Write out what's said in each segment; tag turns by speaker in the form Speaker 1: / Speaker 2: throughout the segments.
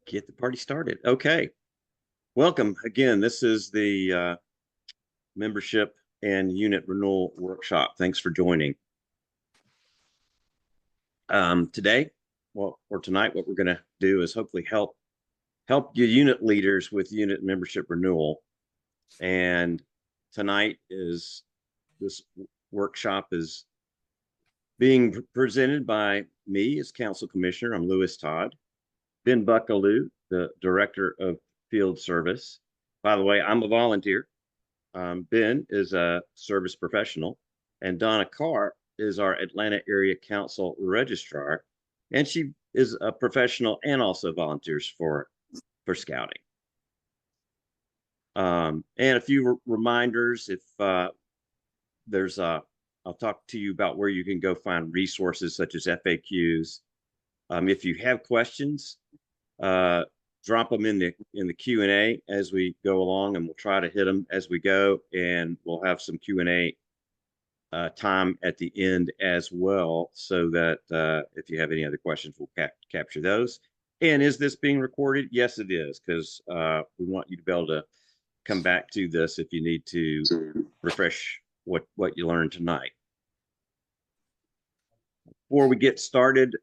Speaker 1: Get the party started. Okay. Welcome again. This is the membership and unit renewal workshop. Thanks for joining. Today, or tonight, what we're going to do is hopefully help you unit leaders with unit membership renewal. And tonight is this workshop is being presented by me as council commissioner. I'm Lewis Todd. Ben Buckaloo, the director of field service. By the way, I'm a volunteer. Ben is a service professional, and Donna Carr is our Atlanta Area Council registrar, and she is a professional and also volunteers for scouting. And a few reminders. If there's I'll talk to you about where you can go find resources such as FAQs. If you have questions, drop them in the Q&A as we go along, and we'll try to hit them as we go, and we'll have some Q&A time at the end as well, so that if you have any other questions, we'll capture those. And is this being recorded? Yes, it is, because we want you to be able to come back to this if you need to refresh what you learned tonight. Before we get started,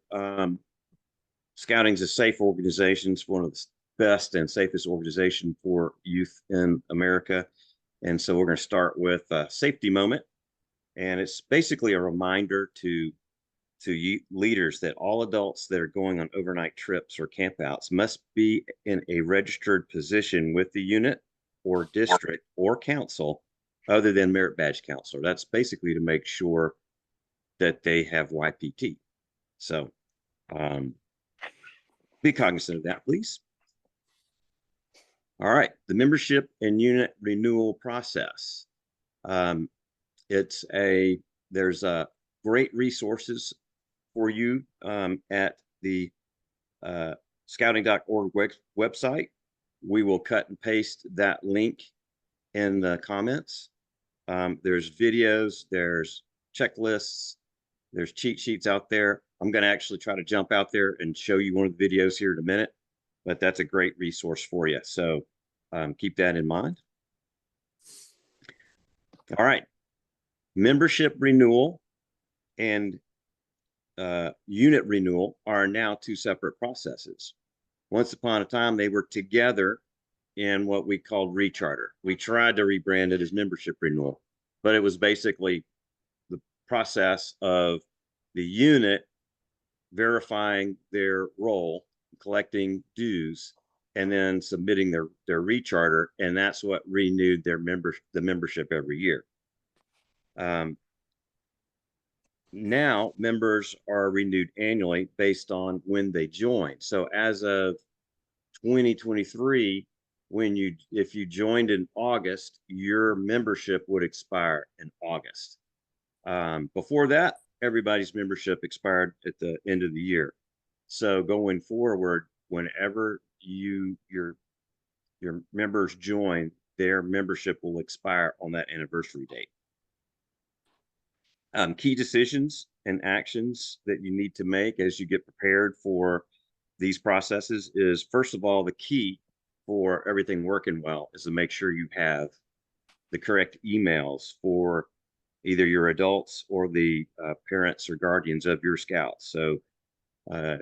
Speaker 1: Scouting is a safe organization. It's one of the best and safest organizations for youth in America. And so we're going to start with a safety moment. And it's basically a reminder to leaders that all adults that are going on overnight trips or campouts must be in a registered position with the unit or district or council other than merit badge counselor. That's basically to make sure that they have YPT. So, be cognizant of that, please. All right, the membership and unit renewal process. There's great resources for you at the scouting.org website. We will cut and paste that link in the comments. There's videos, there's checklists, there's cheat sheets out there. I'm going to actually try to jump out there and show you one of the videos here in a minute, but that's a great resource for you. So keep that in mind. All right. Membership renewal and unit renewal are now two separate processes. Once upon a time, they were together in what we called recharter. We tried to rebrand it as membership renewal, but it was basically the process of the unit verifying their role, collecting dues, and then submitting their recharter, and that's what renewed the membership every year. Now members are renewed annually based on when they join. So as of 2023, if you joined in August, your membership would expire in August. Before that, everybody's membership expired at the end of the year. So going forward, whenever your members join, their membership will expire on that anniversary date. Key decisions and actions that you need to make as you get prepared for these processes is, first of all, the key for everything working well is to make sure you have the correct emails for either your adults or the parents or guardians of your scouts. So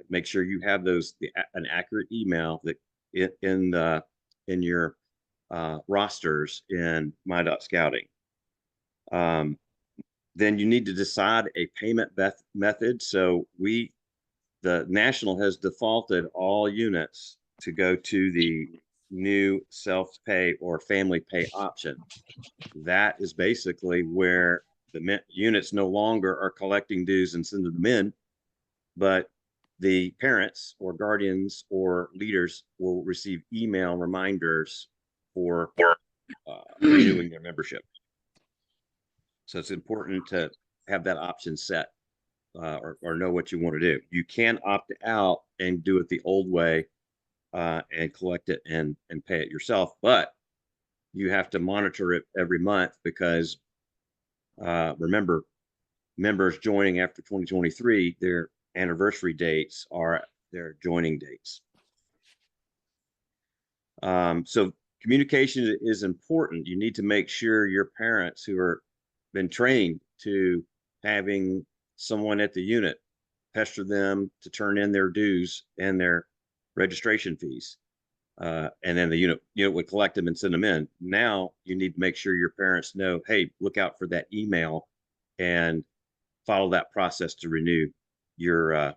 Speaker 1: make sure you have an accurate email that in your rosters in My.Scouting. Then you need to decide a payment method. So the National has defaulted all units to go to the new self-pay or family pay option. That is basically where the units no longer are collecting dues and sending them in, but the parents or guardians or leaders will receive email reminders for renewing their membership. So it's important to have that option set or know what you want to do. You can opt out and do it the old way and collect it and pay it yourself, but you have to monitor it every month because remember, members joining after 2023, their anniversary dates are their joining dates. So communication is important. You need to make sure your parents who are been trained to having someone at the unit pester them to turn in their dues and their registration fees. And then the unit would collect them and send them in. Now you need to make sure your parents know, hey, look out for that email and follow that process to renew your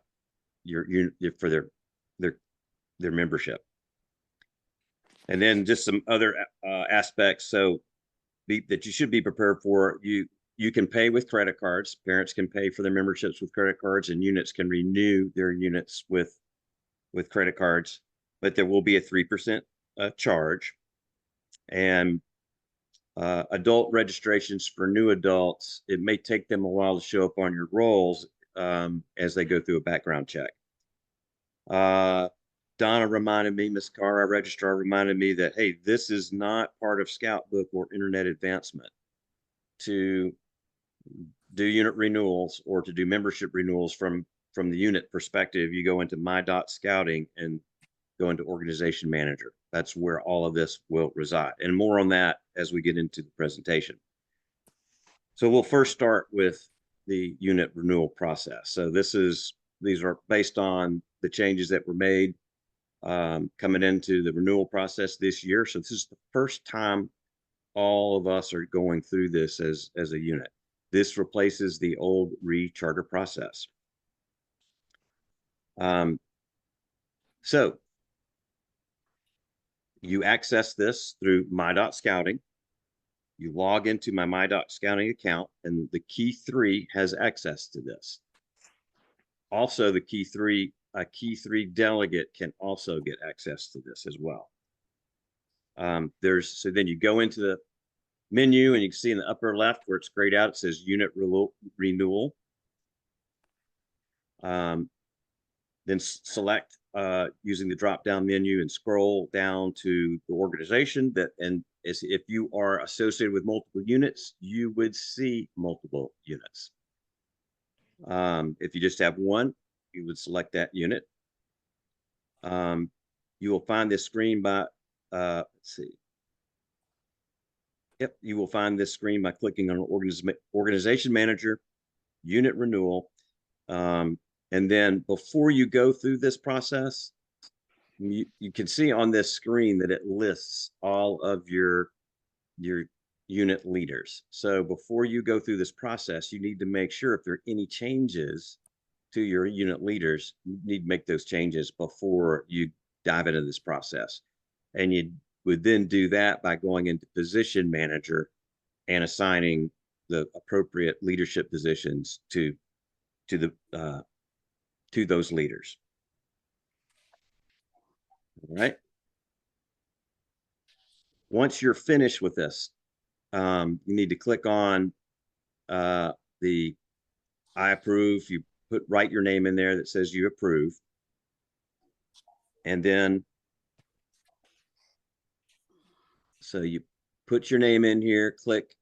Speaker 1: for their their membership. And then just some other aspects that you should be prepared for. You can pay with credit cards. Parents can pay for their memberships with credit cards, and units can renew their units with credit cards. But there will be a 3% charge. And adult registrations for new adults, it may take them a while to show up on your rolls as they go through a background check. Donna reminded me, Miss Carr, our registrar, reminded me that, hey, this is not part of Scout Book or Internet Advancement to do unit renewals or to do membership renewals from the unit perspective. You go into my.scouting and go into Organization Manager. That's where all of this will reside. And more on that as we get into the presentation. So we'll first start with the unit renewal process. So these are based on the changes that were made coming into the renewal process this year. So this is the first time all of us are going through this as a unit. This replaces the old re-charter process. So you access this through my.scouting. You log into my my.scouting account, and the key 3 has access to this. Also, a key 3 delegate can also get access to this as well. So then you go into the menu, and you can see in the upper left where it's grayed out, it says unit renewal. Then select using the drop-down menu and scroll down to the organization and if you are associated with multiple units, you would see multiple units. If you just have one, you would select that unit. You will find this screen by, let's see. Yep, you will find this screen by clicking on Organization Manager, Unit Renewal. And then before you go through this process, you can see on this screen that it lists all of your unit leaders. So before you go through this process, you need to make sure if there are any changes to your unit leaders, you need to make those changes before you dive into this process. And you would then do that by going into Position Manager and assigning the appropriate leadership positions to those leaders. All right. Once you're finished with this, you need to click on the I approve. You write your name in there that says you approve. And then, so you put your name in here, click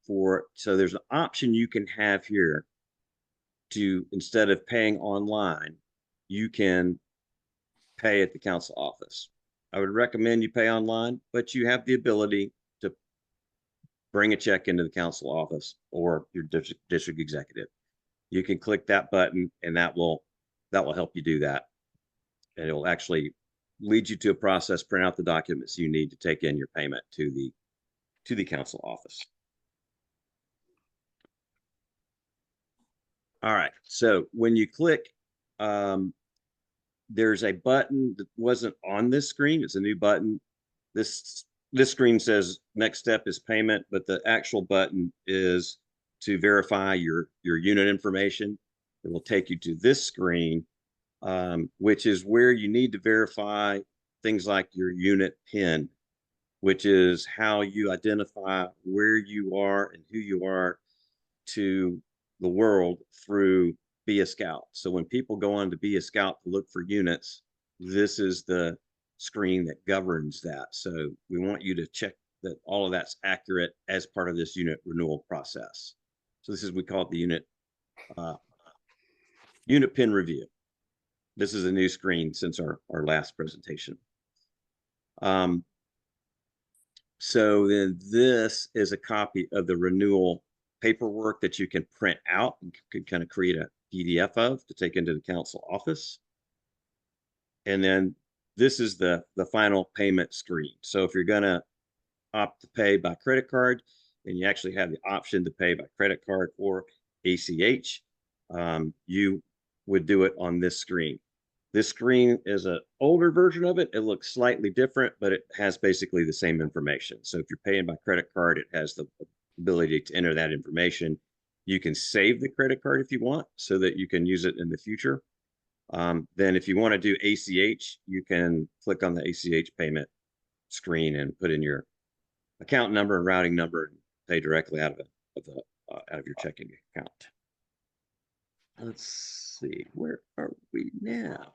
Speaker 1: so there's an option you can have here to, instead of paying online, you can pay at the council office. I would recommend you pay online, but you have the ability to bring a check into the council office or your district executive. You can click that button and that will help you do that. And it will actually lead you to a process, print out the documents you need to take in your payment to the council office. All right, so when you click, there's a button that wasn't on this screen. It's a new button. This screen says next step is payment, but the actual button is to verify your unit information. It will take you to this screen, which is where you need to verify things like your unit PIN, which is how you identify where you are and who you are to the world through Be a Scout. So when people go on to Be a Scout to look for units, this is the screen that governs that. So we want you to check that all of that's accurate as part of this unit renewal process. So this is, we call it the unit PIN review. This is a new screen since our last presentation. So then this is a copy of the renewal paperwork that you can print out and could kind of create a PDF of to take into the council office. And then this is the final payment screen. So if you're going to opt to pay by credit card, and you actually have the option to pay by credit card or ACH, you would do it on this screen. This screen is an older version of it. It looks slightly different, but it has basically the same information. So if you're paying by credit card, it has the ability to enter that information. You can save the credit card if you want so that you can use it in the future. Then if you want to do ACH, you can click on the ACH payment screen and put in your account number and routing number and pay directly out of your checking account. Let's see, where are we now?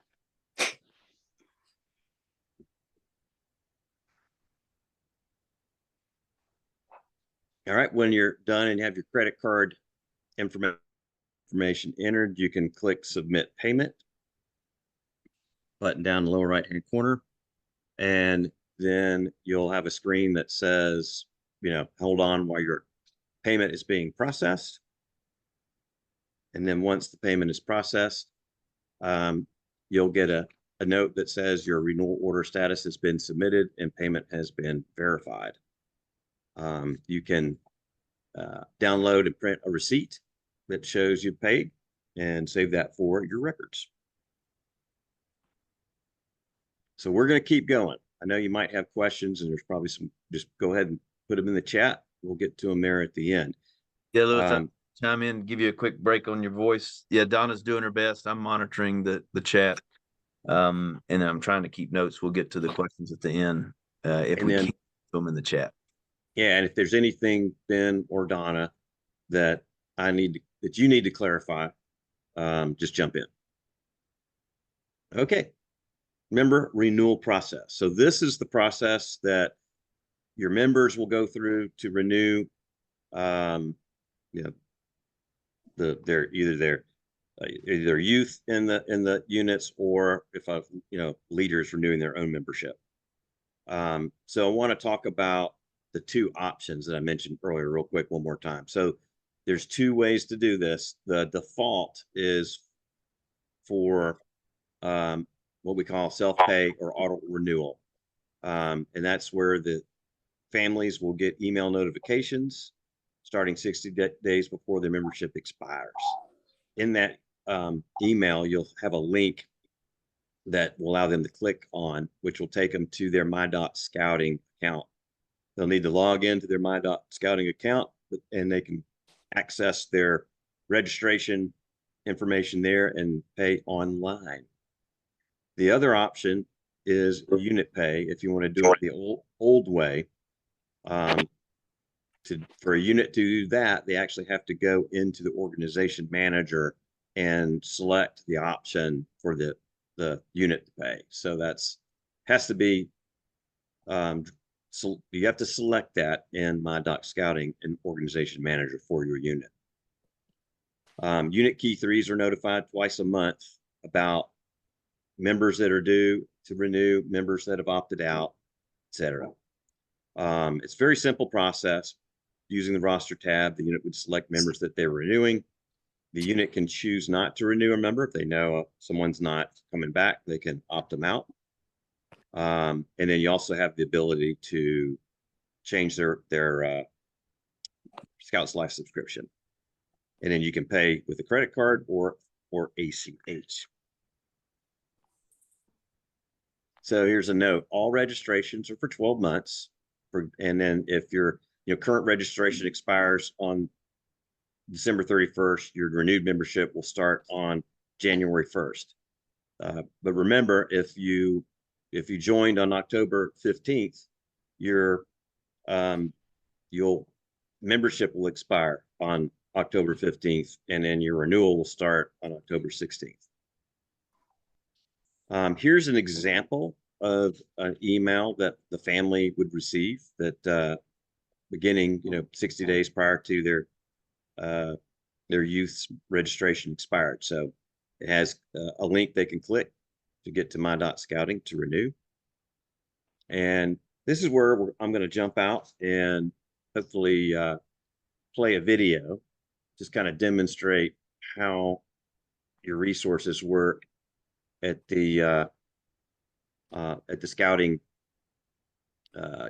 Speaker 1: All right, when you're done and you have your credit card information entered, you can click Submit Payment button down in the lower right-hand corner, and then you'll have a screen that says, hold on while your payment is being processed. And then once the payment is processed, you'll get a note that says your renewal order status has been submitted and payment has been verified. You can download and print a receipt that shows you paid and save that for your records. So we're going to keep going. I know you might have questions, and there's probably some. Just go ahead and put them in the chat. We'll get to them there at the end.
Speaker 2: Yeah, Lewis, chime in, give you a quick break on your voice. Yeah, Donna's doing her best. I'm monitoring the chat, and I'm trying to keep notes. We'll get to the questions at the end if we keep them in the chat.
Speaker 1: Yeah, and if there's anything, Ben or Donna, that you need to clarify, just jump in. Okay. Member renewal process. So this is the process that your members will go through to renew, their either youth in the units, or if leaders renewing their own membership. So I want to talk about the two options that I mentioned earlier real quick one more time. So there's two ways to do this. The default is for what we call self-pay or auto renewal. And that's where the families will get email notifications starting 60 days before their membership expires. In that email, you'll have a link that will allow them to click on, which will take them to their My.Scouting account. They'll need to log into their My.Scouting account, and they can access their registration information there and pay online. The other option is unit pay. If you want to do it the old way, for a unit to do that, they actually have to go into the organization manager and select the option for the unit to pay. So has to be, so you have to select that in My.Scouting and organization manager for your unit. Unit key threes are notified twice a month about members that are due to renew, members that have opted out, etc. It's a very simple process. Using the roster tab, the unit would select members that they're renewing. The unit can choose not to renew a member. If they know someone's not coming back, they can opt them out. And then you also have the ability to change their Scouts Life subscription. And then you can pay with a credit card or ACH. So here's a note. All registrations are for 12 months. And then if your current registration expires on December 31st, your renewed membership will start on January 1st. But remember, if you joined on October 15th, your membership will expire on October 15th, and then your renewal will start on October 16th. Here's an example of an email that the family would receive that beginning 60 days prior to their youth's registration expired. So it has a link they can click to get to My.Scouting to renew. And this is where I'm going to jump out and hopefully play a video, just kind of demonstrate how your resources work at the scouting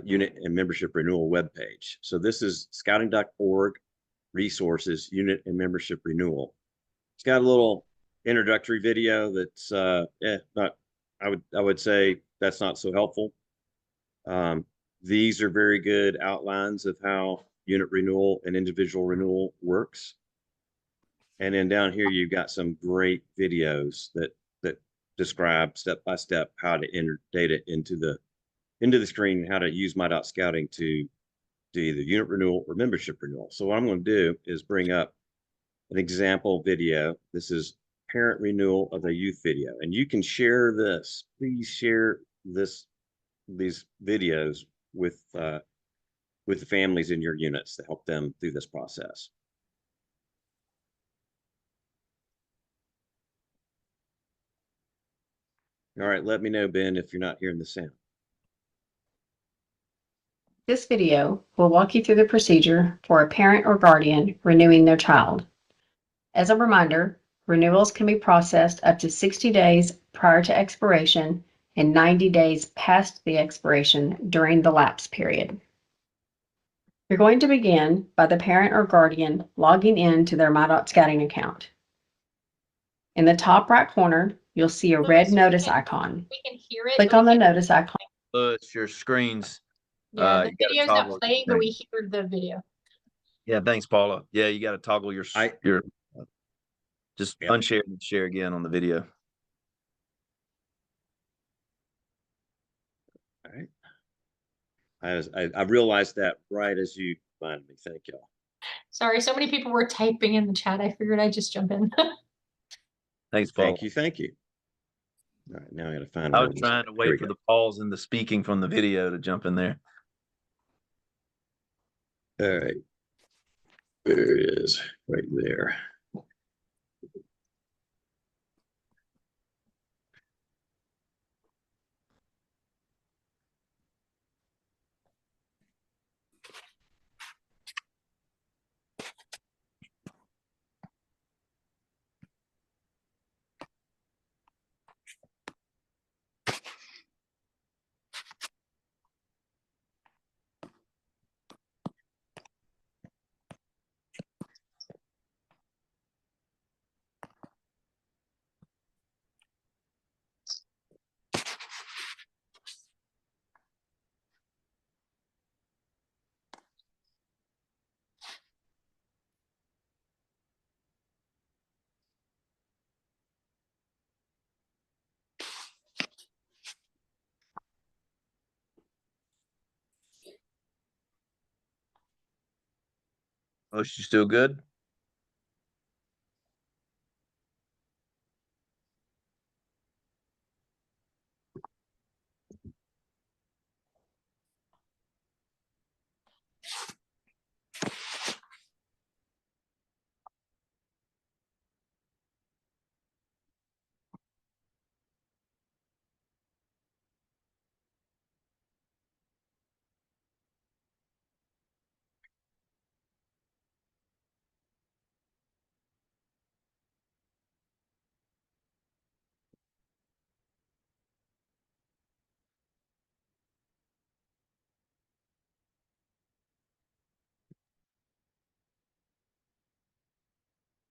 Speaker 1: unit and membership renewal webpage. So this is scouting.org resources unit and membership renewal. It's got a little introductory video that's not, I would say that's not so helpful. These are very good outlines of how unit renewal and individual renewal works. And then down here, you've got some great videos that describe step by step how to enter data into the screen and how to use my.scouting to do either unit renewal or membership renewal. So what I'm going to do is bring up an example video. This is parent renewal of a youth video, and you can share this. Please share these videos with the families in your units to help them through this process. All right, let me know, Ben, if you're not hearing the sound.
Speaker 3: This video will walk you through the procedure for a parent or guardian renewing their child. As a reminder, renewals can be processed up to 60 days prior to expiration and 90 days past the expiration during the lapse period. You're going to begin by the parent or guardian logging in to their My.Scouting account. In the top right corner, you'll see a red notice icon.
Speaker 4: We can hear it.
Speaker 3: Click on the notice icon.
Speaker 2: Your screens.
Speaker 4: Yeah, the
Speaker 2: you gotta
Speaker 4: video's
Speaker 2: toggle
Speaker 4: not playing, but
Speaker 2: your
Speaker 4: we hear the video.
Speaker 2: Yeah, thanks, Paula. Yeah, you got to toggle your just unshare and share again on the video.
Speaker 1: All right. I realized that right as you reminded me. Thank y'all.
Speaker 4: Sorry, so many people were typing in the chat. I figured I'd just jump in.
Speaker 2: Thanks, Paula.
Speaker 1: Thank you. All right, now I got to find.
Speaker 2: I was trying to wait for the pause in the speaking from the video to jump in there.
Speaker 1: All right. There it is, right there.
Speaker 2: Oh, she's still good?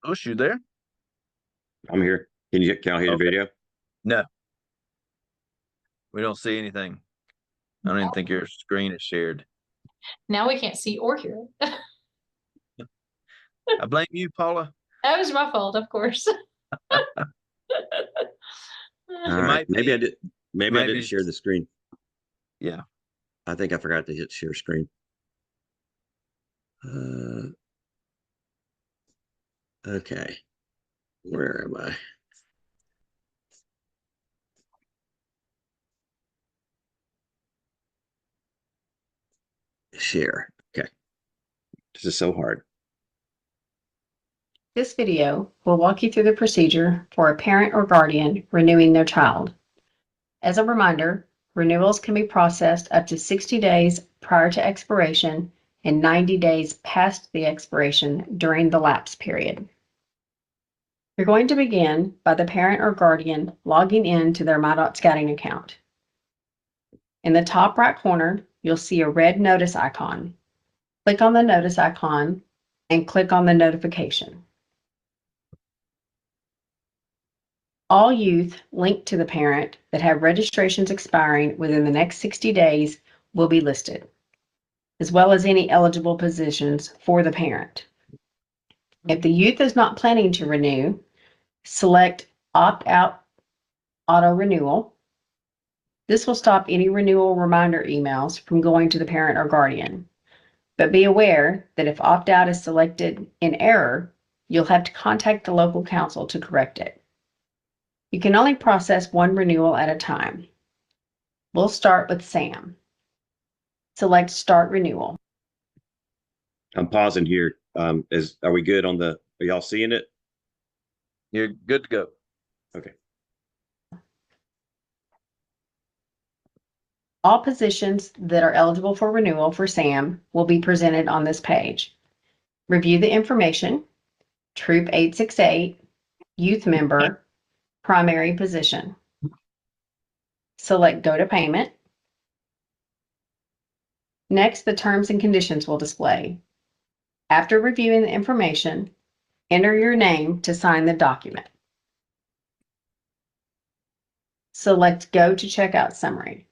Speaker 2: Oh, you there?
Speaker 1: I'm here. Can you hear the video?
Speaker 2: No. We don't see anything. I don't even think your screen is shared.
Speaker 4: Now we can't see or hear it.
Speaker 2: I blame you, Paula.
Speaker 4: That was my fault, of course.
Speaker 1: All right. Maybe I did. Maybe I didn't share the screen.
Speaker 2: Yeah.
Speaker 1: I think I forgot to hit share screen. Okay. Where am I? Share. Okay. This is so hard.
Speaker 3: This video will walk you through the procedure for a parent or guardian renewing their child. As a reminder, renewals can be processed up to 60 days prior to expiration and 90 days past the expiration during the lapse period. You're going to begin by the parent or guardian logging in to their My.Scouting account. In the top right corner, you'll see a red notice icon. Click on the notice icon and click on the notification. All youth linked to the parent that have registrations expiring within the next 60 days will be listed, as well as any eligible positions for the parent. If the youth is not planning to renew, select Opt-out Auto Renewal. This will stop any renewal reminder emails from going to the parent or guardian. But be aware that if opt-out is selected in error, you'll have to contact the local council to correct it. You can only process one renewal at a time. We'll start with Sam. Select Start Renewal.
Speaker 1: I'm pausing here. Are we good on are y'all seeing it?
Speaker 2: You're good to go.
Speaker 1: Okay.
Speaker 3: All positions that are eligible for renewal for Sam will be presented on this page. Review the information, Troop 868, Youth Member, Primary Position. Select Go to Payment. Next, the terms and conditions will display. After reviewing the information, enter your name to sign the document. Select Go to Checkout Summary.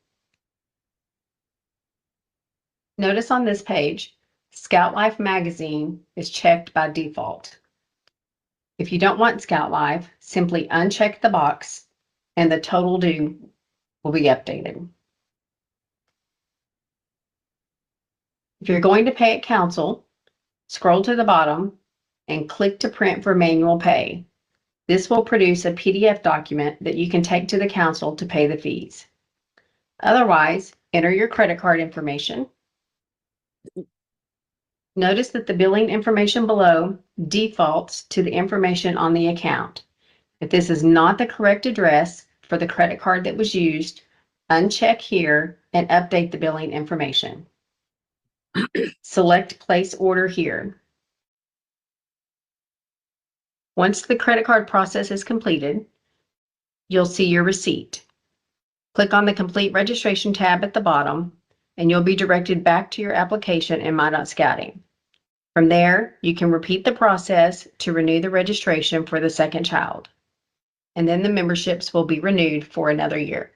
Speaker 3: Notice on this page, Scout Life Magazine is checked by default. If you don't want Scout Life, simply uncheck the box and the total due will be updated. If you're going to pay at council, scroll to the bottom and click to print for manual pay. This will produce a PDF document that you can take to the council to pay the fees. Otherwise, enter your credit card information. Notice that the billing information below defaults to the information on the account. If this is not the correct address for the credit card that was used, uncheck here and update the billing information. Select Place Order here. Once the credit card process is completed, you'll see your receipt. Click on the Complete Registration tab at the bottom, and you'll be directed back to your application in My.Scouting. From there, you can repeat the process to renew the registration for the second child, and then the memberships will be renewed for another year.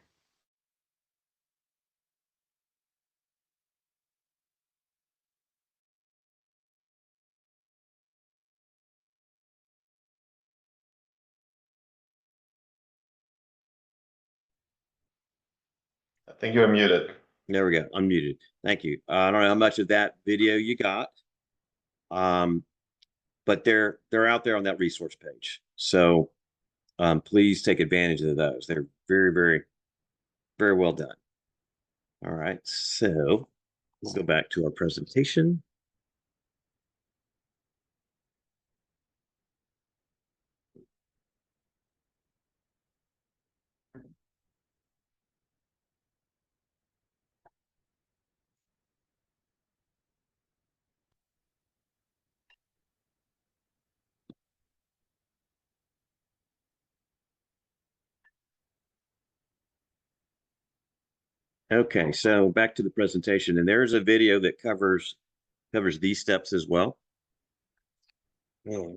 Speaker 5: I think you're muted.
Speaker 1: There we go. Unmuted. Thank you. I don't know how much of that video you got, but they're out there on that resource page. So please take advantage of those. They're very, very, very well done. All right. So let's go back to our presentation. Okay, so back to the presentation, and there's a video that covers these steps as well. So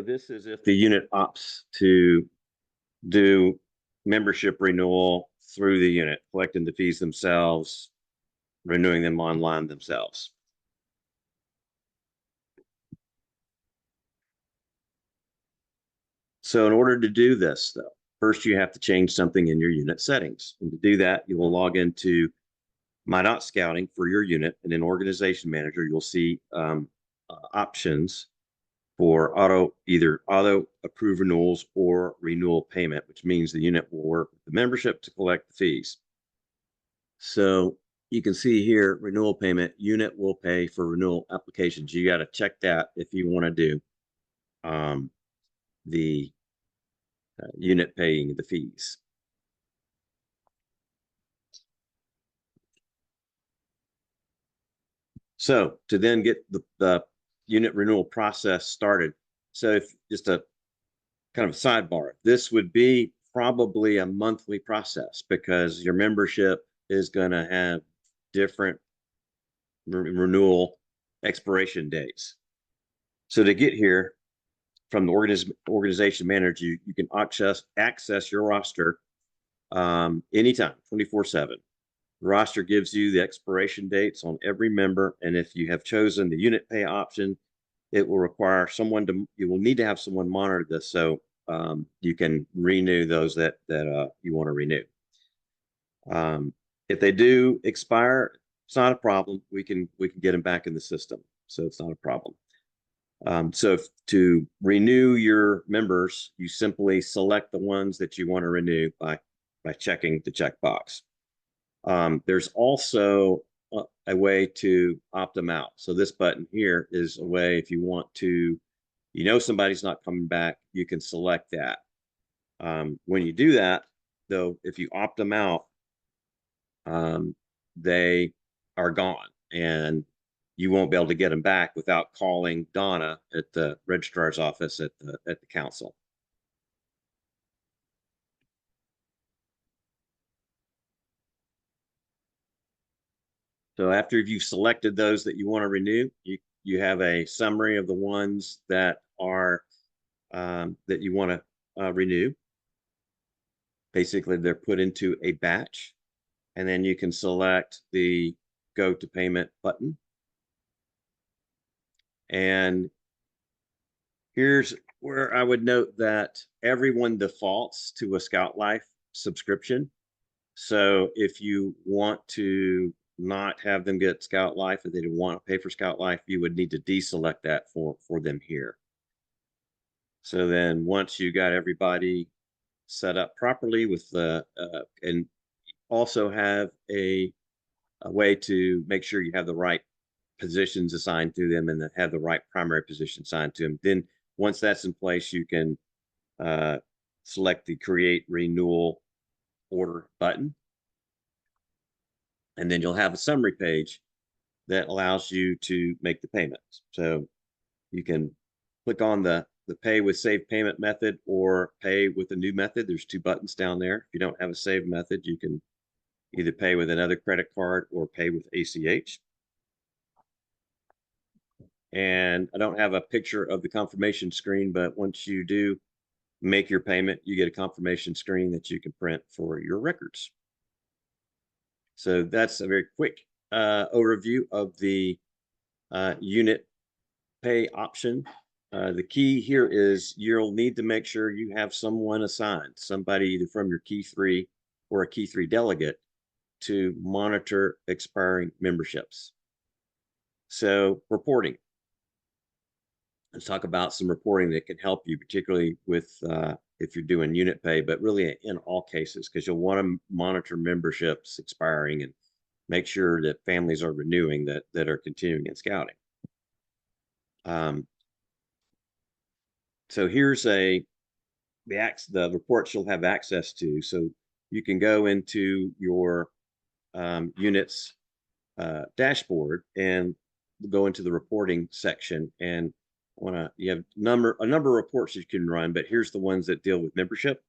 Speaker 1: this is if the unit opts to do membership renewal through the unit, collecting the fees themselves, renewing them online themselves. So in order to do this, though, first you have to change something in your unit settings. And to do that, you will log into My.Scouting for your unit, and in Organization Manager, you'll see options for either auto approve renewals or renewal payment, which means the unit will work with the membership to collect the fees. So you can see here, renewal payment, unit will pay for renewal applications. You got to check that if you want to do the unit paying the fees. So to then get the unit renewal process started. So if just a kind of a sidebar, this would be probably a monthly process because your membership is going to have different renewal expiration dates. So to get here from the organization manager, you can access your roster anytime, 24/7. The roster gives you the expiration dates on every member, and if you have chosen the unit pay option, it will require you will need to have someone monitor this so you can renew those that you want to renew. If they do expire, it's not a problem. We can get them back in the system, so it's not a problem. So to renew your members, you simply select the ones that you want to renew by checking the checkbox. There's also a way to opt them out. So this button here is a way if you want to, somebody's not coming back, you can select that. When you do that, though, if you opt them out, they are gone and you won't be able to get them back without calling Donna at the registrar's office at the council. So after you've selected those that you want to renew, you have a summary of the ones that are that you want to renew. Basically, they're put into a batch, and then you can select the Go to Payment button. And here's where I would note that everyone defaults to a Scout Life subscription. So if you want to not have them get Scout Life, if they didn't want to pay for Scout Life, you would need to deselect that for them here. So then once you got everybody set up properly with the, and also have a way to make sure you have the right positions assigned to them and have the right primary position assigned to them. Then once that's in place, you can select the Create Renewal Order button. And then you'll have a summary page that allows you to make the payments. So you can click on the pay with saved payment method or pay with a new method. There's two buttons down there. If you don't have a saved method, you can either pay with another credit card or pay with ACH. And I don't have a picture of the confirmation screen, but once you do make your payment, you get a confirmation screen that you can print for your records. So that's a very quick overview of the unit pay option. The key here is you'll need to make sure you have someone assigned, somebody either from your Key 3 or a Key 3 delegate to monitor expiring memberships. So reporting. Let's talk about some reporting that can help you, particularly with if you're doing unit pay, but really in all cases, because you'll want to monitor memberships expiring and make sure that families are renewing that are continuing in scouting. So here's the reports you'll have access to. So you can go into your units dashboard and go into the reporting section, and you have a number of reports you can run, but here's the ones that deal with membership.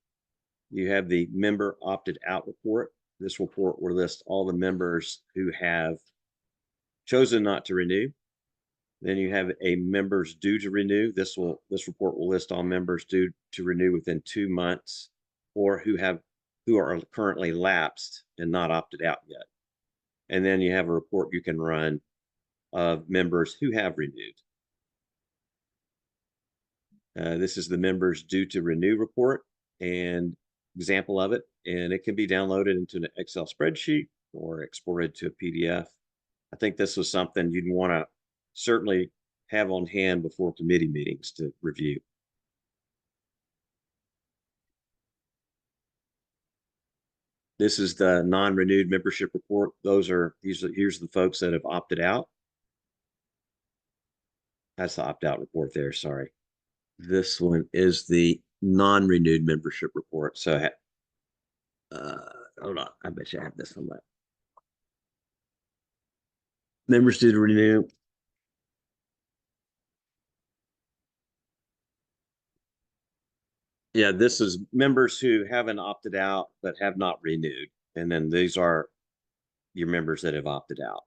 Speaker 1: You have the member opted out report. This report will list all the members who have chosen not to renew. Then you have a members due to renew. This report will list all members due to renew within 2 months or who are currently lapsed and not opted out yet. And then you have a report you can run of members who have renewed. This is the members due to renew report and example of it, and it can be downloaded into an Excel spreadsheet or exported to a PDF. I think this was something you'd want to certainly have on hand before committee meetings to review. This is the non-renewed membership report. Here's the folks that have opted out. That's the opt-out report there, sorry. This one is the non-renewed membership report. So, hold on, I bet you I have this on that. Members due to renew. Yeah, this is members who haven't opted out but have not renewed. And then these are your members that have opted out.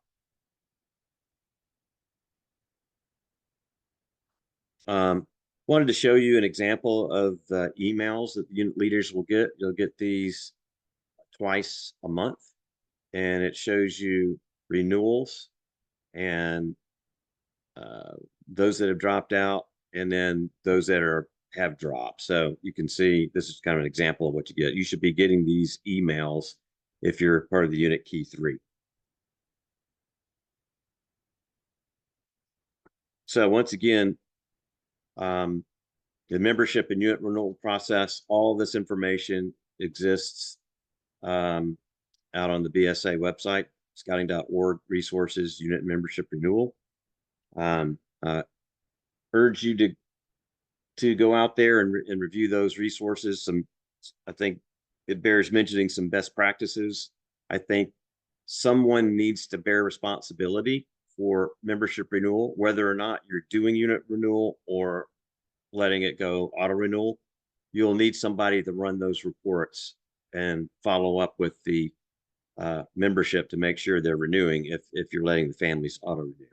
Speaker 1: Wanted to show you an example of the emails that the unit leaders will get. You'll get these twice a month, and it shows you renewals and those that have dropped out, and then those that have dropped. So you can see this is kind of an example of what you get. You should be getting these emails if you're part of the unit key 3. So once again, the membership and unit renewal process, all this information exists out on the BSA website, scouting.org, resources, unit membership renewal. Urge you to go out there and review those resources. I think it bears mentioning some best practices. I think someone needs to bear responsibility for membership renewal, whether or not you're doing unit renewal or letting it go auto renewal. You'll need somebody to run those reports and follow up with the membership to make sure they're renewing if you're letting the families auto renew.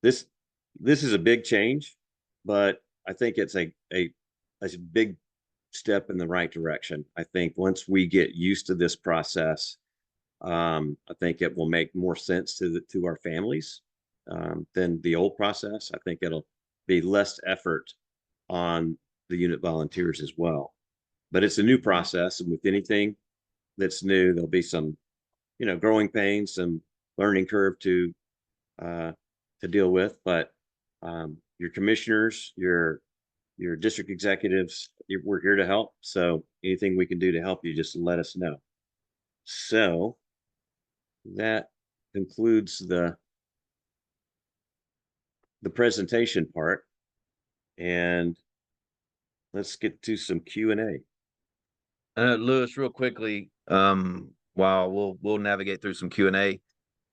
Speaker 1: This is a big change, but I think it's a big step in the right direction. I think once we get used to this process, I think it will make more sense to our families than the old process. I think it'll be less effort on the unit volunteers as well. But it's a new process, and with anything that's new, there'll be some, growing pains, some learning curve to deal with. But your commissioners, your district executives, we're here to help. So anything we can do to help you, just let us know. So that concludes the presentation part, and let's get to some Q&A.
Speaker 2: Lewis, real quickly, while we'll navigate through some Q&A.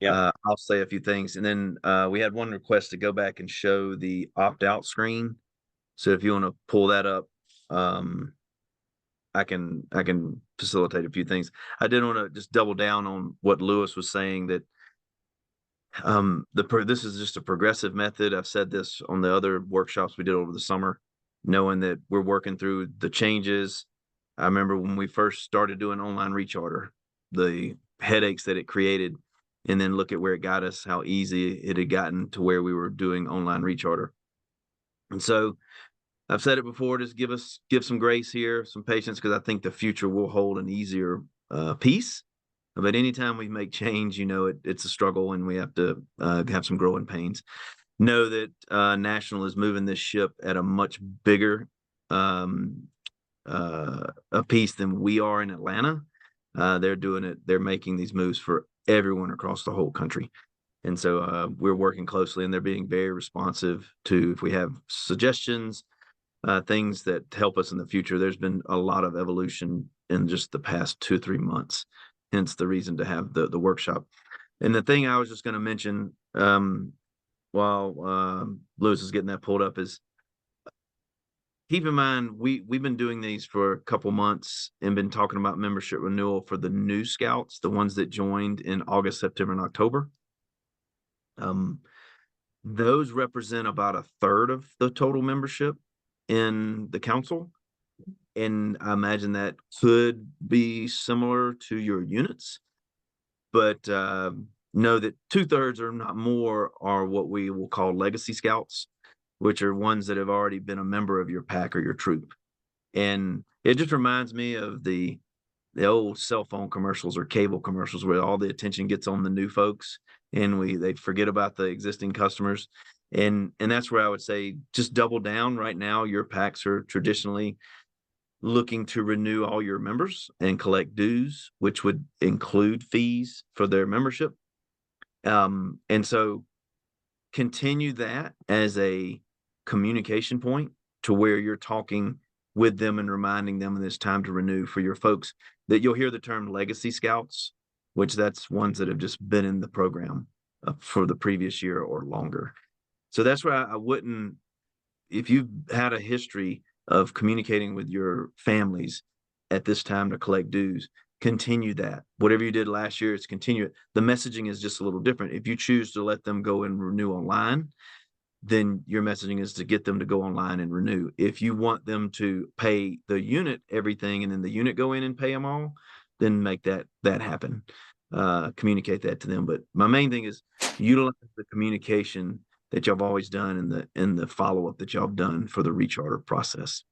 Speaker 1: Yeah.
Speaker 2: I'll say a few things, and then we had one request to go back and show the opt-out screen. So if you want to pull that up, I can facilitate a few things. I did want to just double down on what Lewis was saying, that this is just a progressive method. I've said this on the other workshops we did over the summer, knowing that we're working through the changes. I remember when we first started doing online reach order, the headaches that it created, and then look at where it got us, how easy it had gotten to where we were doing online reach order. And so I've said it before, just give some grace here, some patience, because I think the future will hold an easier piece. But anytime we make change, it's a struggle, and we have to have some growing pains. Know that National is moving this ship at a much bigger a piece than we are in Atlanta. They're doing it. They're making these moves for everyone across the whole country. And so we're working closely, and they're being very responsive to if we have suggestions, things that help us in the future. There's been a lot of evolution in just the past 2 or 3 months, hence the reason to have the workshop. And the thing I was just going to mention while Lewis is getting that pulled up is, keep in mind, we've been doing these for a couple months and been talking about membership renewal for the new scouts, the ones that joined in August, September, and October. Those represent about 1/3 of the total membership in the council. And I imagine that could be similar to your units. But know that 2/3 or not more are what we will call legacy scouts, which are ones that have already been a member of your pack or your troop. And it just reminds me of the old cell phone commercials or cable commercials where all the attention gets on the new folks, and they forget about the existing customers. And that's where I would say just double down. Right now, your packs are traditionally looking to renew all your members and collect dues, which would include fees for their membership. And so continue that as a communication point to where you're talking with them and reminding them that it's time to renew. For your folks, that you'll hear the term legacy scouts, which that's ones that have just been in the program for the previous year or longer. So that's why I wouldn't, if you've had a history of communicating with your families at this time to collect dues, continue that. Whatever you did last year, it's continue it. The messaging is just a little different. If you choose to let them go and renew online, then your messaging is to get them to go online and renew. If you want them to pay the unit everything and then the unit go in and pay them all, then make that happen. Communicate that to them. But my main thing is utilize the communication that y'all have always done and the follow-up that y'all have done for the recharter process.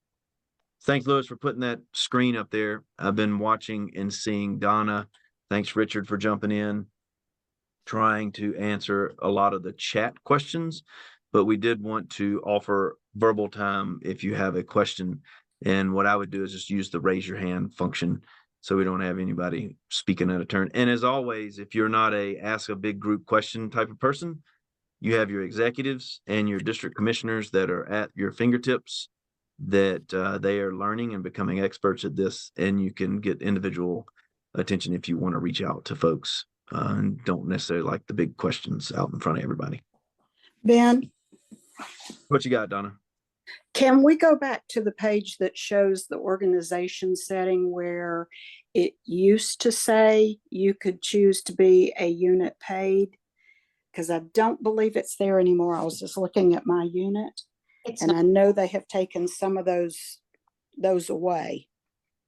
Speaker 2: Thanks, Lewis, for putting that screen up there. I've been watching and seeing Donna. Thanks, Richard, for jumping in, trying to answer a lot of the chat questions. But we did want to offer verbal time if you have a question. And what I would do is just use the raise your hand function so we don't have anybody speaking out of turn. And as always, if you're not a ask a big group question type of person, you have your executives and your district commissioners that are at your fingertips, that they are learning and becoming experts at this, and you can get individual attention if you want to reach out to folks and don't necessarily like the big questions out in front of everybody.
Speaker 5: Ben,
Speaker 2: What you got, Donna?
Speaker 5: can we go back to the page that shows the organization setting where it used to say you could choose to be a unit paid? Because I don't believe it's there anymore. I was just looking at my unit, and I know they have taken some of those away.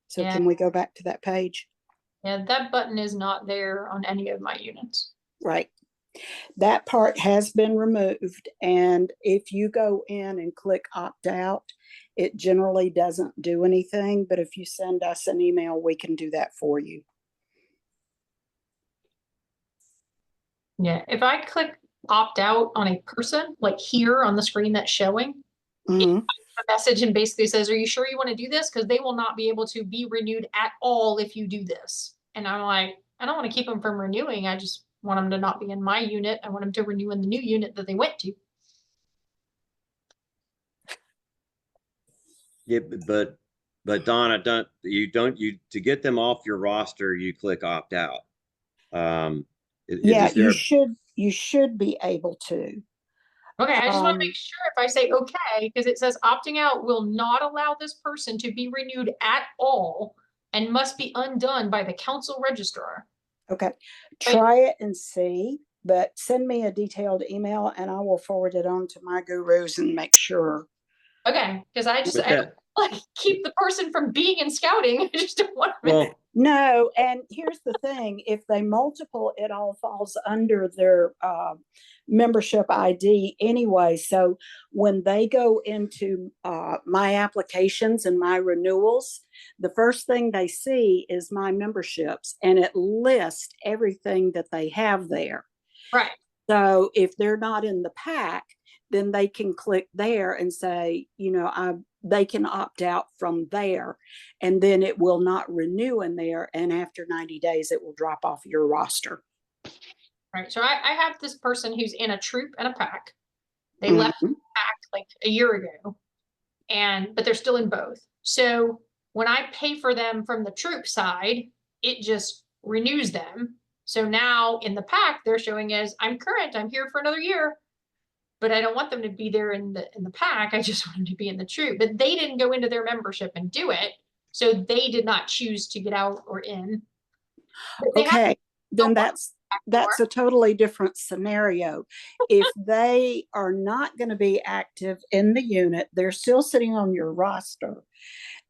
Speaker 5: So
Speaker 4: Yeah.
Speaker 5: can we go back to that page?
Speaker 4: Yeah, that button is not there on any of my units.
Speaker 5: Right. That part has been removed. And if you go in and click opt out, it generally doesn't do anything. But if you send us an email, we can do that for you.
Speaker 4: Yeah, if I click opt out on a person, like here on the screen that's showing,
Speaker 5: Mhm.
Speaker 4: a message and basically says, are you sure you want to do this? Because they will not be able to be renewed at all if you do this. And I'm like, I don't want to keep them from renewing. I just want them to not be in my unit. I want them to renew in the new unit that they went to.
Speaker 1: Yeah, but Donna, to get them off your roster, you click opt out.
Speaker 5: Yeah,
Speaker 1: Is there,
Speaker 5: you should be able to.
Speaker 4: Okay, I just want to
Speaker 5: Um,
Speaker 4: make sure if I say okay, because it says opting out will not allow this person to be renewed at all and must be undone by the council registrar.
Speaker 5: Okay, try it and see, but send me a detailed email and I will forward it on to my gurus and make sure.
Speaker 4: Okay, because I
Speaker 1: with
Speaker 4: don't like keep the person from being in scouting. I just don't want them.
Speaker 1: well,
Speaker 5: No, and here's the thing, if they multiple, it all falls under their membership ID anyway. So when they go into my applications and my renewals, the first thing they see is my memberships, and it lists everything that they have there.
Speaker 4: Right.
Speaker 5: So if they're not in the pack, then they can click there and say, they can opt out from there, and then it will not renew in there. And after 90 days, it will drop off your roster.
Speaker 4: Right. So I have this person who's in a troop and a pack. They left the pack like a year ago, but they're still in both. So when I pay for them from the troop side, it just renews them. So now in the pack, they're showing as I'm current, I'm here for another year, but I don't want them to be there in the pack. I just want them to be in the troop. But they didn't go into their membership and do it, so they did not choose to get out or in.
Speaker 5: Okay, then that's a totally different scenario. If they are not going to be active in the unit, they're still sitting on your roster,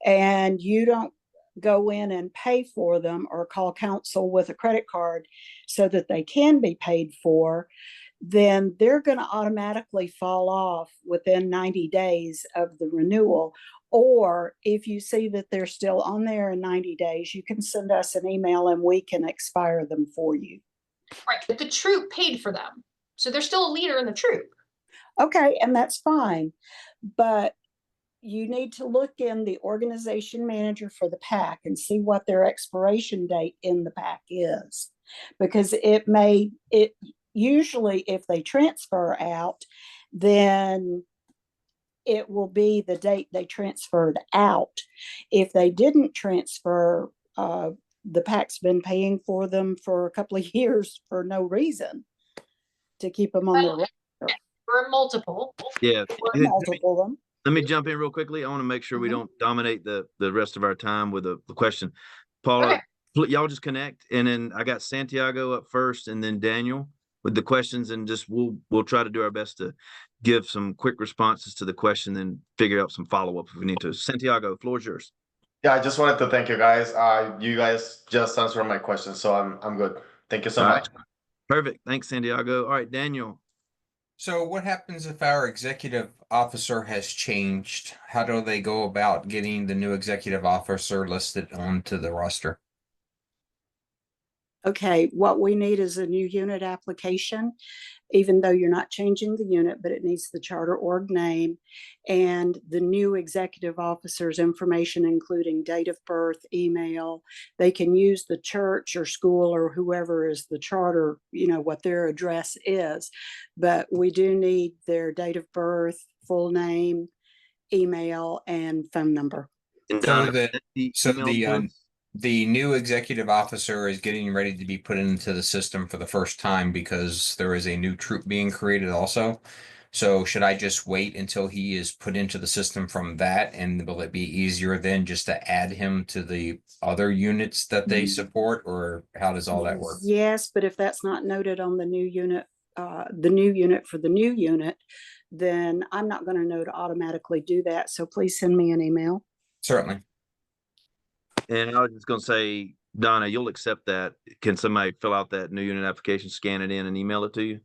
Speaker 5: and you don't go in and pay for them or call council with a credit card so that they can be paid for, then they're going to automatically fall off within 90 days of the renewal. Or if you see that they're still on there in 90 days, you can send us an email and we can expire them for you.
Speaker 4: Right, but the troop paid for them. So they're still a leader in the troop.
Speaker 5: Okay, and that's fine. But you need to look in the organization manager for the pack and see what their expiration date in the pack is. Because usually if they transfer out, then it will be the date they transferred out. If they didn't transfer, the PAC's been paying for them for a couple of years for no reason to keep them on their roster.
Speaker 4: Or multiple.
Speaker 2: Yeah.
Speaker 5: Or multiple them.
Speaker 2: Let me jump in real quickly. I want to make sure we don't dominate the rest of our time with the question. Paula, y'all just connect, and then I got Santiago up first, and then Daniel with the questions, and just we'll try to do our best to give some quick responses to the question, and figure out some follow-up if we need to. Santiago, floor is yours.
Speaker 6: Yeah, I just wanted to thank you guys. You guys just answered my question, so I'm good. Thank you so much.
Speaker 2: Perfect. Thanks, Santiago. All right, Daniel.
Speaker 7: So what happens if our executive officer has changed? How do they go about getting the new executive officer listed onto the roster?
Speaker 5: Okay, what we need is a new unit application, even though you're not changing the unit, but it needs the charter org name and the new executive officer's information, including date of birth, email. They can use the church or school or whoever is the charter, what their address is. But we do need their date of birth, full name, email, and phone number.
Speaker 7: The new executive officer is getting ready to be put into the system for the first time because there is a new troop being created also. So should I just wait until he is put into the system from that? And will it be easier then just to add him to the other units that they support, or how does all that work?
Speaker 5: Yes, but if that's not noted on the new unit for the new unit, then I'm not going to know to automatically do that. So please send me an email.
Speaker 7: Certainly.
Speaker 2: And I was just going to say, Donna, you'll accept that. Can somebody fill out that new unit application, scan it in, and email it to you?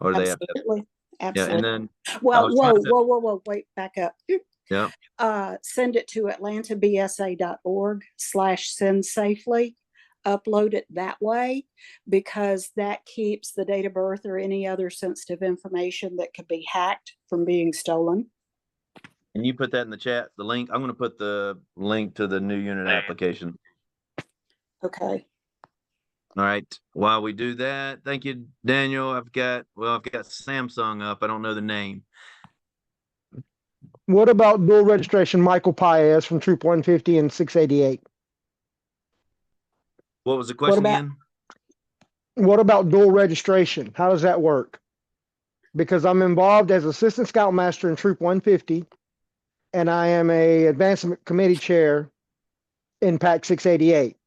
Speaker 2: Or do they have to?
Speaker 5: Absolutely.
Speaker 2: Yeah, and then
Speaker 5: whoa, wait, back up.
Speaker 2: Yeah.
Speaker 5: Send it to atlantabsa.org/send safely. Upload it that way, because that keeps the date of birth or any other sensitive information that could be hacked from being stolen.
Speaker 2: And you put that in the chat, the link. I'm going to put the link to the new unit application.
Speaker 5: Okay.
Speaker 2: All right. While we do that, thank you, Daniel. I've got Samsung up. I don't know the name.
Speaker 8: What about dual registration Michael Paez from Troop 150 and 688?
Speaker 2: What was the question again?
Speaker 8: What about dual registration? How does that work? Because I'm involved as Assistant Scoutmaster in Troop 150, and I am a advancement committee chair in PAC 688.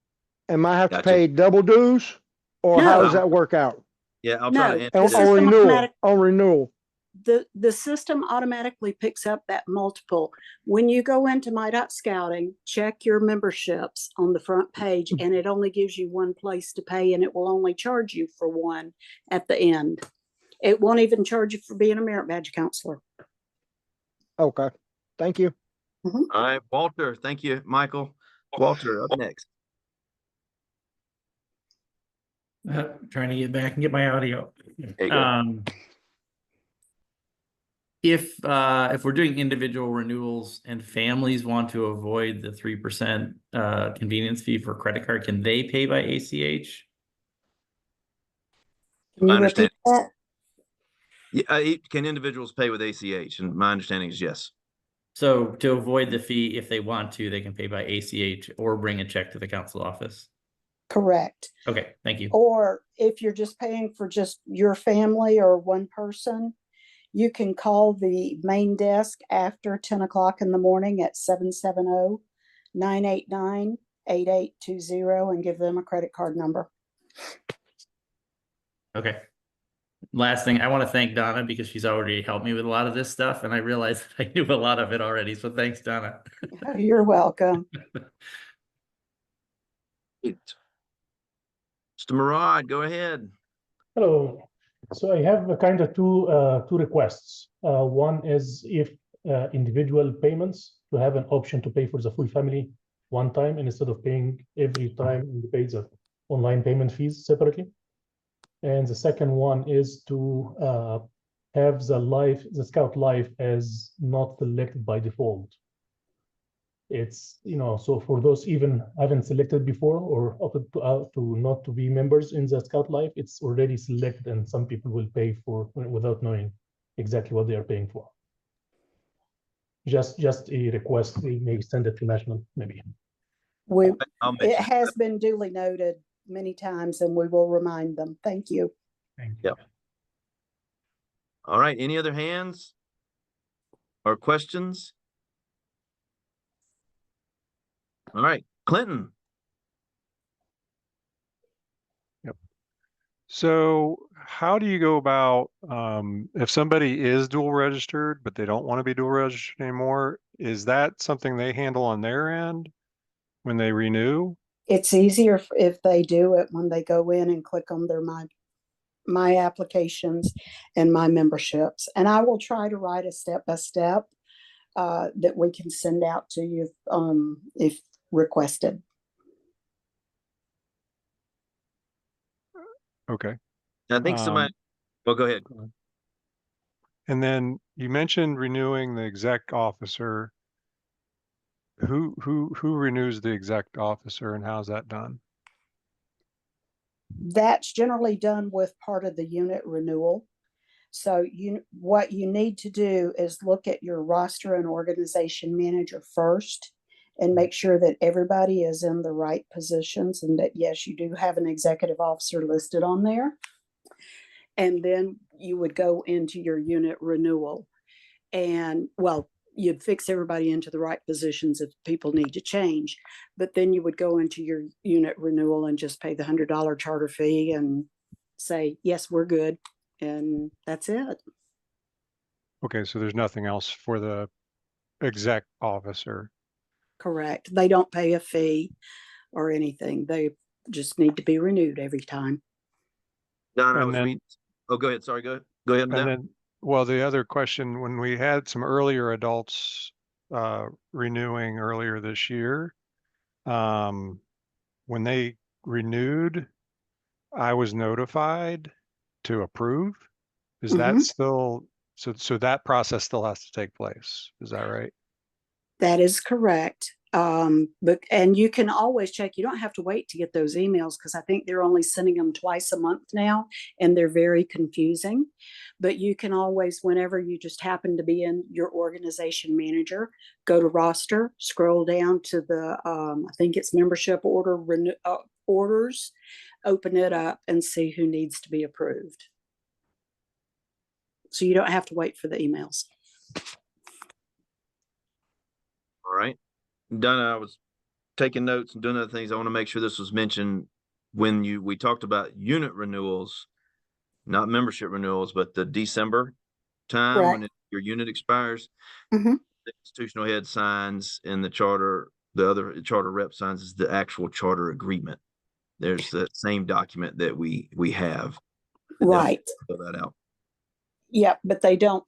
Speaker 8: Am I have to pay double dues, or how does that work out?
Speaker 2: Yeah, I'll try to answer
Speaker 8: on renewal.
Speaker 5: The system automatically picks up that multiple. When you go into My.Scouting, check your memberships on the front page, and it only gives you one place to pay, and it will only charge you for one at the end. It won't even charge you for being a merit badge counselor.
Speaker 8: Okay. Thank you.
Speaker 2: All right, Walter. Thank you, Michael. Walter, up next.
Speaker 9: Trying to get back and get my audio.
Speaker 2: There you go.
Speaker 9: If we're doing individual renewals and families want to avoid the 3% convenience fee for credit card, can they pay by ACH?
Speaker 5: Can you repeat that?
Speaker 2: Yeah, can individuals pay with ACH? And my understanding is yes.
Speaker 9: So to avoid the fee, if they want to, they can pay by ACH or bring a check to the council office.
Speaker 5: Correct.
Speaker 9: Okay, thank you.
Speaker 5: Or if you're just paying for just your family or one person, you can call the main desk after 10 o'clock in the morning at 770-989-8820 and give them a credit card number.
Speaker 9: Okay. Last thing, I want to thank Donna because she's already helped me with a lot of this stuff, and I realized I knew a lot of it already. So thanks, Donna.
Speaker 5: You're welcome.
Speaker 2: Mr. Murad, go ahead.
Speaker 10: Hello. So I have a kind of two requests. One is if individual payments, to have an option to pay for the full family one time instead of paying every time you pay the online payment fees separately. And the second one is to have the Scout Life as not selected by default. It's, so for those even haven't selected before or opted to not to be members in the Scout Life, it's already selected, and some people will pay for without knowing exactly what they are paying for. just a request. We may send it to national, maybe.
Speaker 2: I'll
Speaker 5: It
Speaker 2: mention
Speaker 5: has been duly noted many times, and we will remind them. Thank you.
Speaker 10: Thank
Speaker 2: Yep. All right, any other hands or questions? All right, Clinton.
Speaker 11: So how do you go about, if somebody is dual registered, but they don't want to be dual registered anymore, is that something they handle on their end when they renew?
Speaker 5: It's easier if they do it when they go in and click on their my applications and my memberships. And I will try to write a step-by-step that we can send out to you if requested.
Speaker 11: Okay.
Speaker 2: I think somebody, well, go ahead.
Speaker 11: And then you mentioned renewing the exec officer. Who renews the exec officer, and how's that done?
Speaker 5: That's generally done with part of the unit renewal. So what you need to do is look at your roster and organization manager first and make sure that everybody is in the right positions and that, yes, you do have an executive officer listed on there. And then you would go into your unit renewal. And, well, you'd fix everybody into the right positions if people need to change. But then you would go into your unit renewal and just pay the $100 charter fee and say, yes, we're good. And that's it.
Speaker 11: Okay, so there's nothing else for the exec officer.
Speaker 5: Correct. They don't pay a fee or anything. They just need to be renewed every time.
Speaker 2: Don, I
Speaker 11: And
Speaker 2: was
Speaker 11: then-
Speaker 2: reading. Oh, go ahead. Sorry, go ahead.
Speaker 11: And then, well, the other question, when we had some earlier adults renewing earlier this year, when they renewed, I was notified to approve. Is that still, so that process still has to take place? Is that right?
Speaker 5: That is correct. And you can always check. You don't have to wait to get those emails because I think they're only sending them twice a month now, and they're very confusing. But you can always, whenever you just happen to be in your organization manager, go to roster, scroll down to the, I think it's membership orders, open it up and see who needs to be approved. So you don't have to wait for the emails.
Speaker 2: All right. Donna, I was taking notes and doing other things. I want to make sure this was mentioned when we talked about unit renewals, not membership renewals, but the December time when your unit expires.
Speaker 5: Mhm.
Speaker 2: The institutional head signs and the other charter rep signs is the actual charter agreement. There's that same document that we have.
Speaker 5: Right.
Speaker 2: Fill that out.
Speaker 5: Yep, but they don't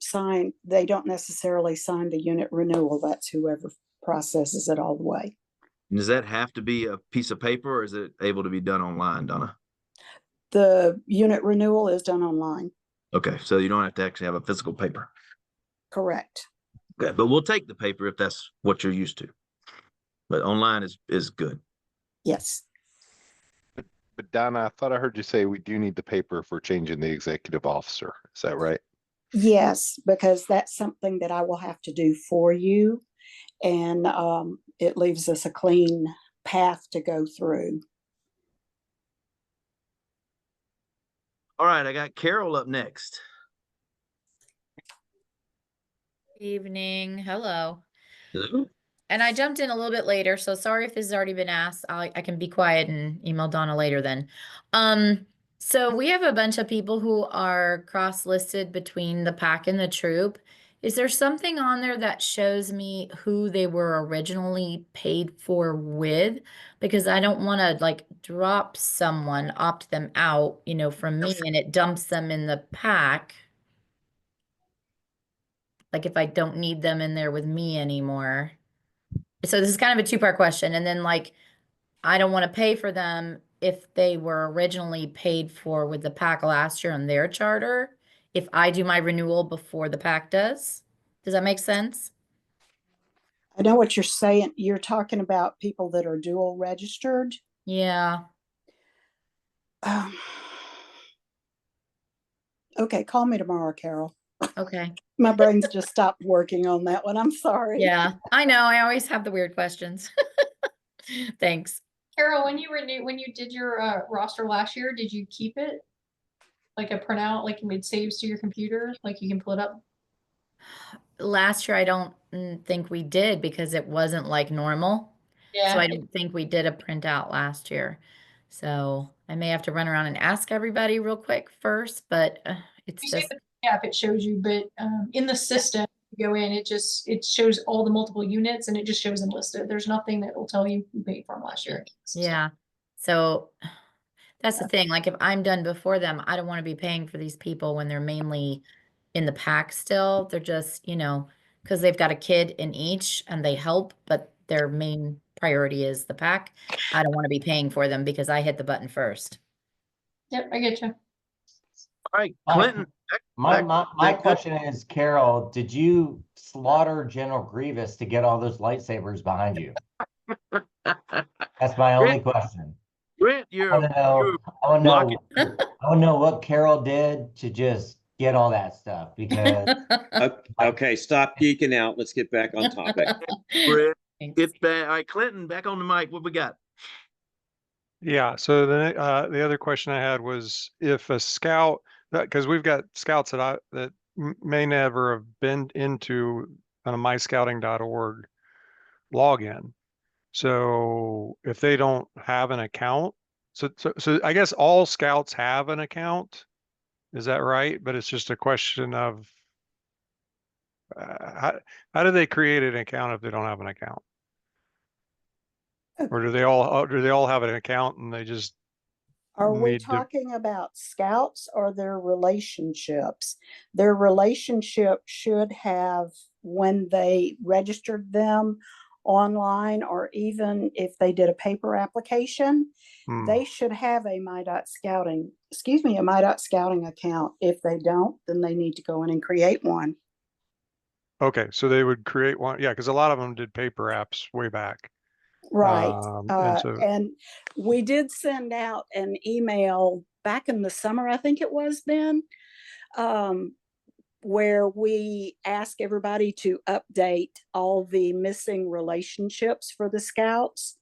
Speaker 5: necessarily sign the unit renewal. That's whoever processes it all the way.
Speaker 2: Does that have to be a piece of paper or is it able to be done online, Donna?
Speaker 5: The unit renewal is done online.
Speaker 2: Okay, so you don't have to actually have a physical paper.
Speaker 5: Correct.
Speaker 2: Okay, but we'll take the paper if that's what you're used to. But online is good.
Speaker 5: Yes.
Speaker 12: But Donna, I thought I heard you say we do need the paper for changing the executive officer. Is that right?
Speaker 5: Yes, because that's something that I will have to do for you. And it leaves us a clean path to go through.
Speaker 2: All right, I got Carol up next.
Speaker 13: Evening. Hello.
Speaker 2: Hello.
Speaker 13: And I jumped in a little bit later, so sorry if this has already been asked. I can be quiet and email Donna later then. So we have a bunch of people who are cross-listed between the PAC and the troop. Is there something on there that shows me who they were originally paid for with? Because I don't want to like drop someone, opt them out, from me, and it dumps them in the PAC. Like if I don't need them in there with me anymore. So this is kind of a two-part question. And then like, I don't want to pay for them if they were originally paid for with the PAC last year on their charter, if I do my renewal before the PAC does. Does that make sense?
Speaker 5: I know what you're saying. You're talking about people that are dual registered.
Speaker 13: Yeah.
Speaker 5: Okay, call me tomorrow, Carol.
Speaker 13: Okay.
Speaker 5: My brain's just stopped working on that one. I'm sorry.
Speaker 13: Yeah, I know. I always have the weird questions. Thanks.
Speaker 4: Carol, when you did your roster last year, did you keep it like a printout, like you made saves to your computer, like you can pull it up?
Speaker 13: Last year, I don't think we did because it wasn't like normal. So
Speaker 4: Yeah.
Speaker 13: I don't think we did a printout last year. So I may have to run around and ask everybody real quick first, but it's
Speaker 4: You see
Speaker 13: just,
Speaker 4: the PDF it shows you, but in the system, you go in, it shows all the multiple units and it just shows them listed. There's nothing that will tell you who paid for them last year.
Speaker 13: yeah. So that's the thing. Like if I'm done before them, I don't want to be paying for these people when they're mainly in the pack still. They're just, because they've got a kid in each and they help, but their main priority is the pack. I don't want to be paying for them because I hit the button first.
Speaker 4: Yep, I get you.
Speaker 2: All right,
Speaker 14: Mike,
Speaker 2: Clinton.
Speaker 14: My question is, Carol, did you slaughter General Grievous to get all those lightsabers behind you? That's my only question.
Speaker 2: Grant,
Speaker 14: I want to know what Carol did to just get all that stuff because
Speaker 1: Okay, stop geeking out. Let's get back on topic.
Speaker 2: Brett, get back. All right, Clinton, back on the mic. What we got?
Speaker 11: Yeah. So the other question I had was if a scout, because we've got scouts that may never have been into a myscouting.org login. So if they don't have an account, so I guess all scouts have an account. Is that right? But it's just a question of how do they create an account if they don't have an account? Or do they all have an account and they just
Speaker 5: Are we
Speaker 11: need to?
Speaker 5: talking about scouts or their relationships? Their relationship should have, when they registered them online, or even if they did a paper application, they should have a My.Scouting account. If they don't, then they need to go in and create one.
Speaker 11: Okay, so they would create one. Yeah, because a lot of them did paper apps way back.
Speaker 5: Right.
Speaker 11: And
Speaker 5: and we did send out an email back in the summer, I think it was then, where we ask everybody to update all the missing relationships for the scouts.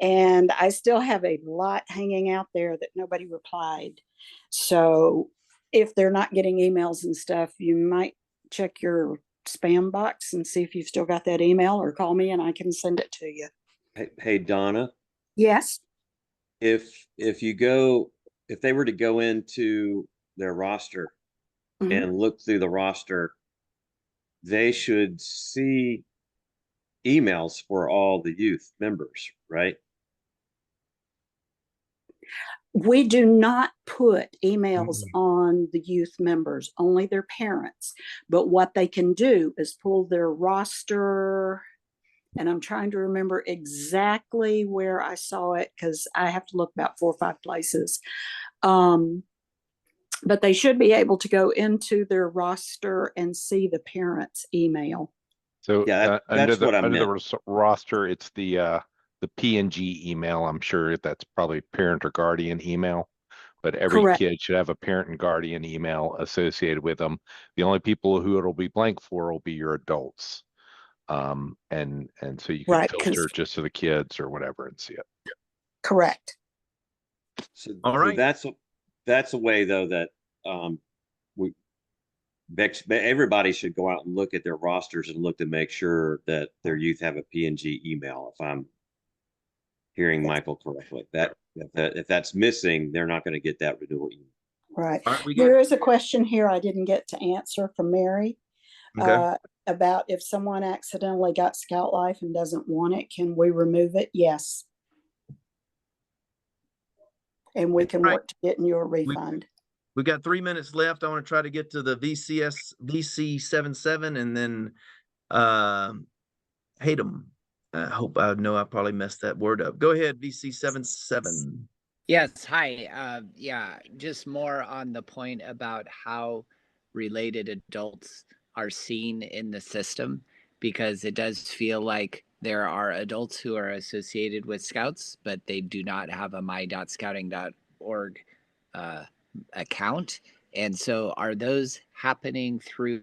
Speaker 5: And I still have a lot hanging out there that nobody replied. So if they're not getting emails and stuff, you might check your spam box and see if you've still got that email, or call me and I can send it to you.
Speaker 1: Hey, Donna.
Speaker 5: Yes.
Speaker 1: If they were to go into their roster and look through the roster, they should see emails for all the youth members, right?
Speaker 5: We do not put emails on the youth members, only their parents. But what they can do is pull their roster, and I'm trying to remember exactly where I saw it because I have to look about 4 or 5 places. But they should be able to go into their roster and see the parents' email.
Speaker 12: So
Speaker 1: yeah, that's what I meant.
Speaker 12: Under the roster, it's the PNG email. I'm sure that's probably parent or guardian email, but every
Speaker 5: Correct.
Speaker 12: kid should have a parent and guardian email associated with them. The only people who it'll be blank for will be your adults. And so you can
Speaker 5: Right,
Speaker 12: filter just to the kids or whatever and see it.
Speaker 5: Correct.
Speaker 1: So,
Speaker 2: all right.
Speaker 1: That's a way though that everybody should go out and look at their rosters and look to make sure that their youth have a PNG email. If I'm hearing Michael correctly, that if that's missing, they're not going to get that renewal email.
Speaker 5: Right.
Speaker 2: All right,
Speaker 5: There is a question here I didn't get to answer from Mary.
Speaker 2: Okay.
Speaker 5: About if someone accidentally got Scout Life and doesn't want it, can we remove it? Yes. And we can work to getting you a refund.
Speaker 2: We've got 3 minutes left. I want to try to get to the VC77 and then Hatem. I hope I know I probably messed that word up. Go ahead, VC77.
Speaker 15: Yes, hi. Yeah, just more on the point about how related adults are seen in the system, because it does feel like there are adults who are associated with Scouts, but they do not have a my.scouting.org account. And so are those happening through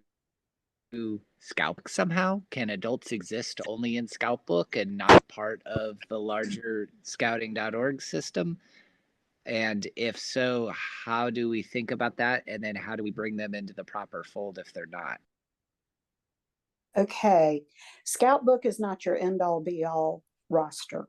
Speaker 15: Scout Book somehow? Can adults exist only in Scout Book and not part of the larger scouting.org system? And if so, how do we think about that? And then how do we bring them into the proper fold if they're not?
Speaker 5: Okay, Scout Book is not your end all be all roster.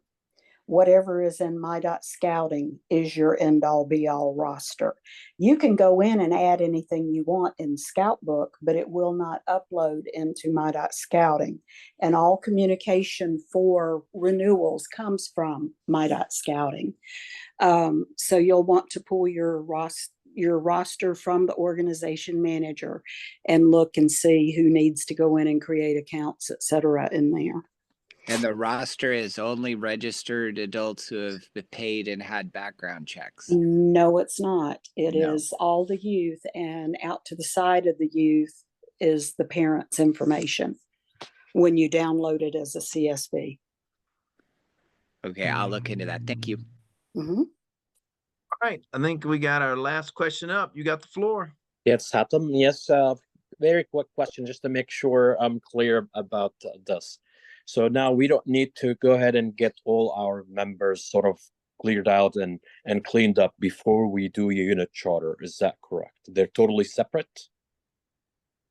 Speaker 5: Whatever is in my.scouting is your end all be all roster. You can go in and add anything you want in Scout Book, but it will not upload into my.scouting. And all communication for renewals comes from my.scouting. So you'll want to pull your roster from the organization manager and look and see who needs to go in and create accounts, et cetera, in there.
Speaker 15: And the roster is only registered adults who have been paid and had background checks.
Speaker 5: No, it's not. It
Speaker 15: No.
Speaker 5: is all the youth, and out to the side of the youth is the parents' information when you download it as a CSV.
Speaker 15: Okay, I'll look into that. Thank you.
Speaker 5: Mm-hmm.
Speaker 2: All right, I think we got our last question up. You got the floor.
Speaker 16: Yes, Hatem. Yes, very quick question just to make sure I'm clear about this. So now we don't need to go ahead and get all our members sort of cleared out and cleaned up before we do a unit charter. Is that correct? They're totally separate?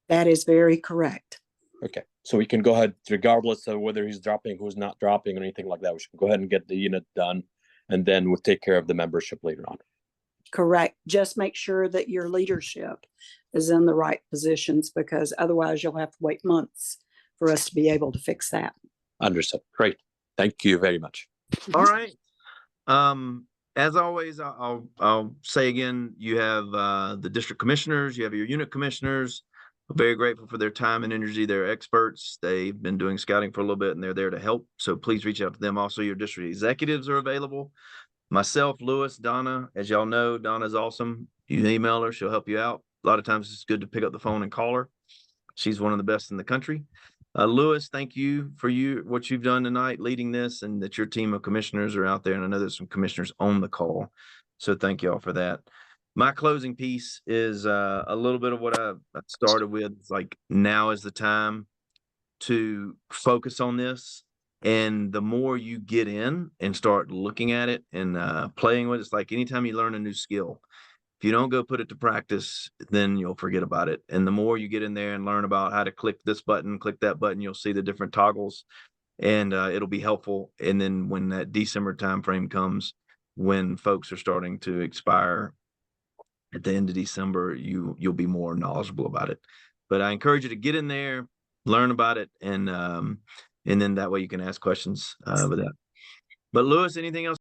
Speaker 5: That is very correct.
Speaker 16: Okay, so we can go ahead, regardless of whether he's dropping, who's not dropping, or anything like that. We should go ahead and get the unit done, and then we'll take care of the membership later on.
Speaker 5: Correct. Just make sure that your leadership is in the right positions, because otherwise you'll have to wait months for us to be able to fix that.
Speaker 16: Understood. Great. Thank you very much.
Speaker 2: All right. As always, I'll say again, you have the district commissioners, you have your unit commissioners. I'm very grateful for their time and energy. They're experts. They've been doing scouting for a little bit and they're there to help. So please reach out to them. Also, your district executives are available. Myself, Lewis, Donna, as y'all know, Donna's awesome. You email her, she'll help you out. A lot of times it's good to pick up the phone and call her. She's one of the best in the country. Lewis, thank you for what you've done tonight, leading this, and that your team of commissioners are out there. And I know there's some commissioners on the call. So thank you all for that. My closing piece is a little bit of what I started with. It's like, now is the time to focus on this. And the more you get in and start looking at it and playing with it, it's like anytime you learn a new skill, if you don't go put it to practice, then you'll forget about it. And the more you get in there and learn about how to click this button, click that button, you'll see the different toggles, and it'll be helpful. And then when that December timeframe comes, when folks are starting to expire at the end of December, you'll be more knowledgeable about it. But I encourage you to get in there, learn about it, and then that way you can ask questions with that. But Lewis, anything else?